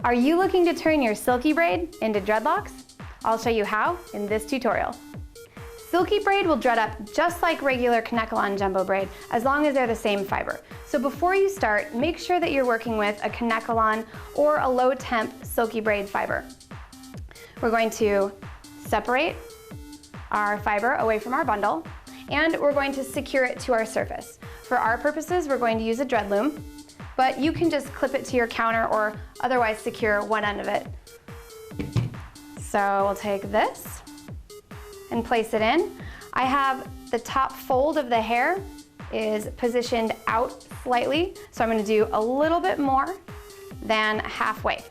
Are you looking to turn your silky braid into dreadlocks? I'll show you how in this tutorial. Silky braid will dread up just like regular Kanekalon jumbo braid as long as they're the same fiber. So before you start, make sure that you're working with a Kanekalon or a low temp silky braid fiber. We're going to separate our fiber away from our bundle and we're going to secure it to our surface. For our purposes, we're going to use a dread loom, but you can just clip it to your counter or otherwise secure one end of it. So we'll take this and place it in. I have the top fold of the hair is positioned out slightly, so I'm going to do a little bit more than halfway.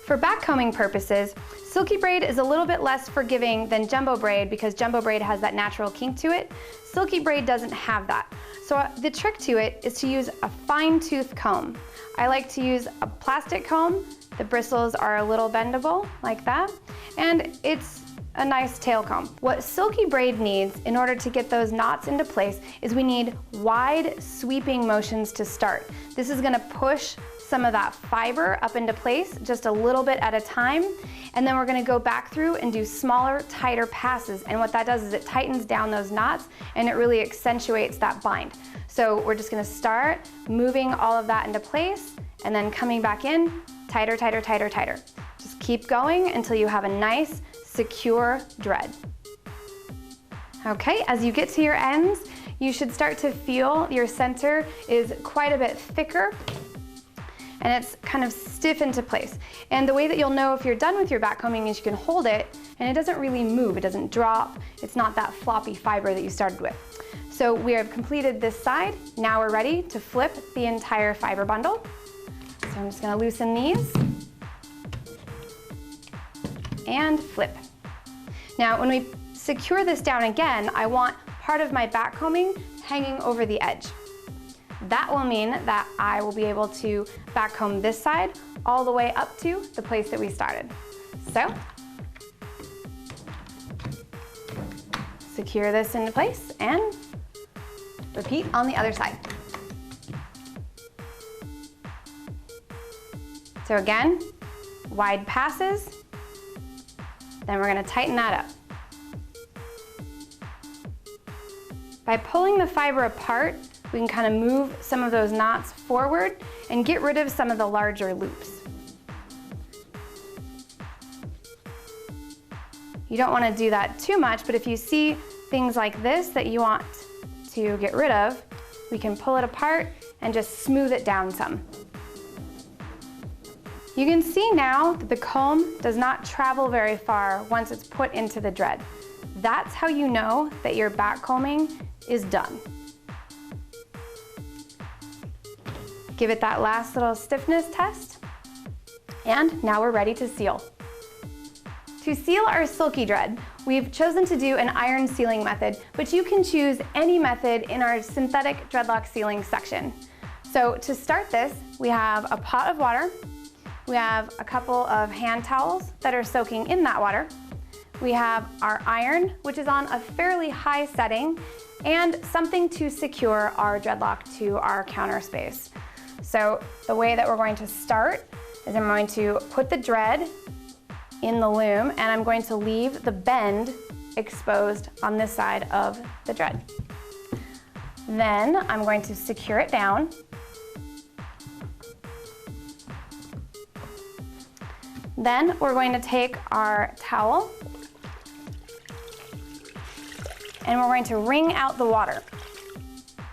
For backcombing purposes, silky braid is a little bit less forgiving than jumbo braid because jumbo braid has that natural kink to it. Silky braid doesn't have that. So the trick to it is to use a fine tooth comb. I like to use a plastic comb. The bristles are a little bendable like that, and it's a nice tail comb. What silky braid needs in order to get those knots into place is we need wide sweeping motions to start. This is gonna push some of that fiber up into place just a little bit at a time, and then we're gonna go back through and do smaller, tighter passes, and what that does is it tightens down those knots and it really accentuates that bind. So we're just gonna start moving all of that into place and then coming back in, tighter, tighter, tighter, tighter. Just keep going until you have a nice, secure dread. Okay, as you get to your ends, you should start to feel your center is quite a bit thicker and it's kind of stiff into place. And the way that you'll know if you're done with your backcombing is you can hold it and it doesn't really move, it doesn't drop, it's not that floppy fiber that you started with. So we have completed this side, now we're ready to flip the entire fiber bundle. So I'm just gonna loosen these and flip. Now when we secure this down again, I want part of my backcombing hanging over the edge. That will mean that I will be able to backcomb this side all the way up to the place that we started. So, secure this into place and repeat on the other side. So again, wide passes, then we're gonna tighten that up. By pulling the fiber apart, we can kind of move some of those knots forward and get rid of some of the larger loops. You don't want to do that too much, but if you see things like this that you want to get rid of, we can pull it apart and just smooth it down some. You can see now that the comb does not travel very far once it's put into the dread. That's how you know that your backcombing is done. Give it that last little stiffness test, and now we're ready to seal. To seal our silky dread, we've chosen to do an iron sealing method, but you can choose any method in our synthetic dreadlock sealing section. So to start this, we have a pot of water, we have a couple of hand towels that are soaking in that water, we have our iron, which is on a fairly high setting, and something to secure our dreadlock to our counter space. So the way that we're going to start is I'm going to put the dread in the loom and I'm going to leave the bend exposed on this side of the dread. Then I'm going to secure it down. Then we're going to take our towel and we're going to wring out the water.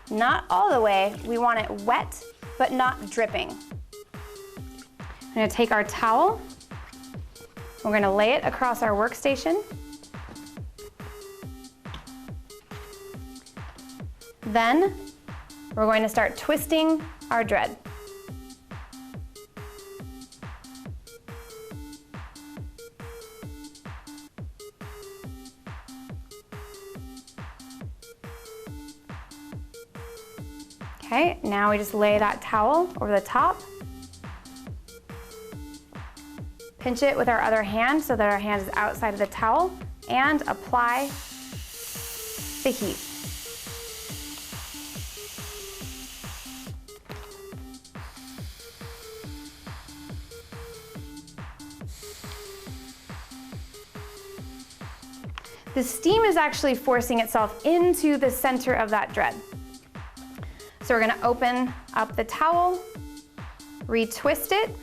Not all the way, we want it wet but not dripping. I'm gonna take our towel, we're gonna lay it across our workstation. Then we're going to start twisting our dread. Okay, now we just lay that towel over the top. Pinch it with our other hand so that our hand is outside of the towel and apply the heat. the steam is actually forcing itself into the center of that dread. So we're gonna open up the towel, retwist it,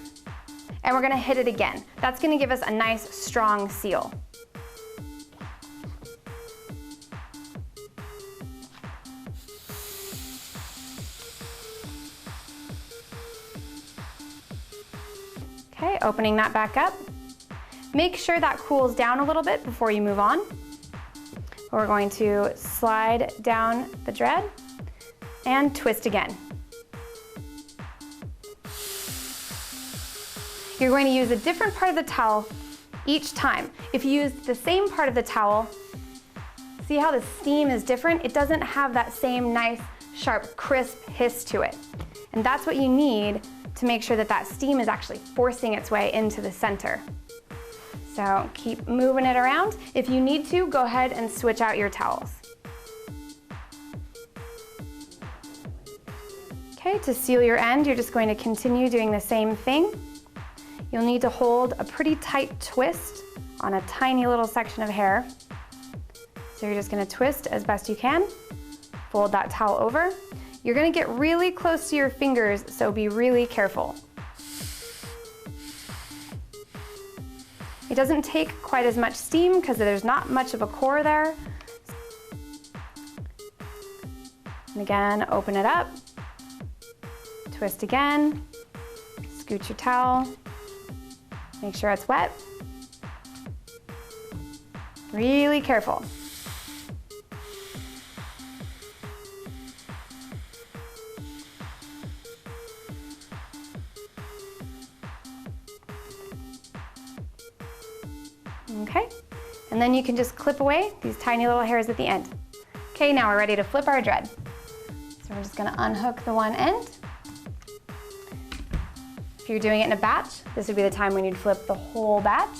and we're gonna hit it again. That's gonna give us a nice, strong seal. Okay, opening that back up. Make sure that cools down a little bit before you move on. We're going to slide down the dread and twist again. You're going to use a different part of the towel each time. If you use the same part of the towel, see how the steam is different? It doesn't have that same nice, sharp, crisp hiss to it. And that's what you need to make sure that that steam is actually forcing its way into the center. So keep moving it around. If you need to, go ahead and switch out your towels. Okay, to seal your end, you're just going to continue doing the same thing. You'll need to hold a pretty tight twist on a tiny little section of hair. So you're just gonna twist as best you can, fold that towel over. You're gonna get really close to your fingers, so be really careful. It doesn't take quite as much steam because there's not much of a core there. And again, open it up, twist again, scoot your towel, make sure it's wet. Really careful. Okay, and then you can just clip away these tiny little hairs at the end. Okay, now we're ready to flip our dread. So we're just gonna unhook the one end. If you're doing it in a batch, this would be the time when you'd flip the whole batch.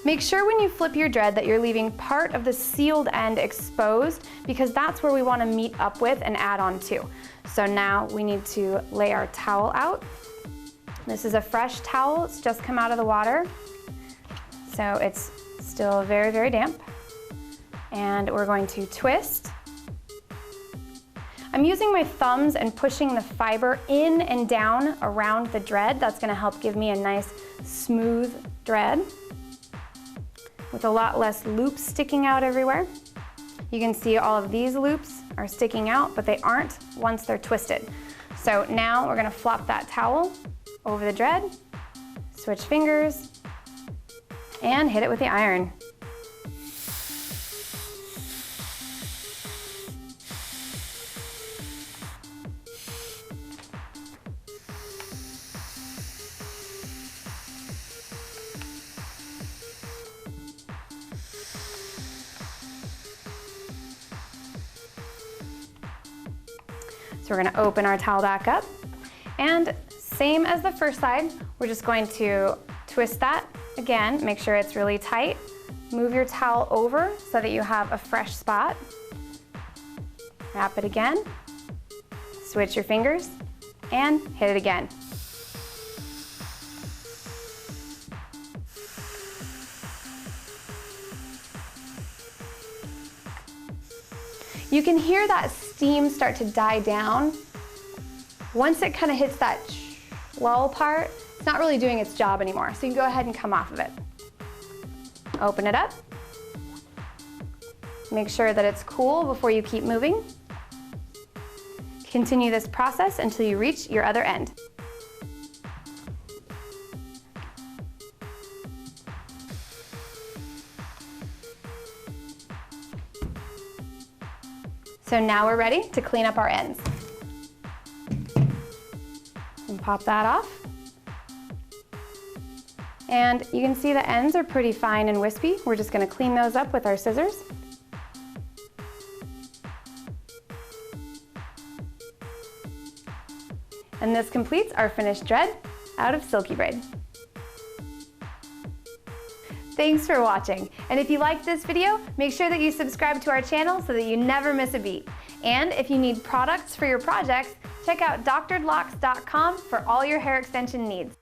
Make sure when you flip your dread that you're leaving part of the sealed end exposed, because that's where we want to meet up with and add on to. So now we need to lay our towel out. This is a fresh towel, it's just come out of the water. So it's still very, very damp. And we're going to twist. I'm using my thumbs and pushing the fiber in and down around the dread. That's gonna help give me a nice smooth dread with a lot less loops sticking out everywhere. You can see all of these loops are sticking out, but they aren't once they're twisted. So now we're gonna flop that towel over the dread, switch fingers, and hit it with the iron. So we're gonna open our towel back up, and same as the first side, we're just going to twist that again, make sure it's really tight. Move your towel over so that you have a fresh spot. Wrap it again, switch your fingers, and hit it again. You can hear that steam start to die down. Once it kind of hits that lull part, it's not really doing its job anymore, so you can go ahead and come off of it. Open it up. Make sure that it's cool before you keep moving. Continue this process until you reach your other end. So now we're ready to clean up our ends. And pop that off. And you can see the ends are pretty fine and wispy. We're just gonna clean those up with our scissors. And this completes our finished dread out of Silky Braid. Thanks for watching. And if you liked this video, make sure that you subscribe to our channel so that you never miss a beat. And if you need products for your projects, check out drdlocks.com for all your hair extension needs.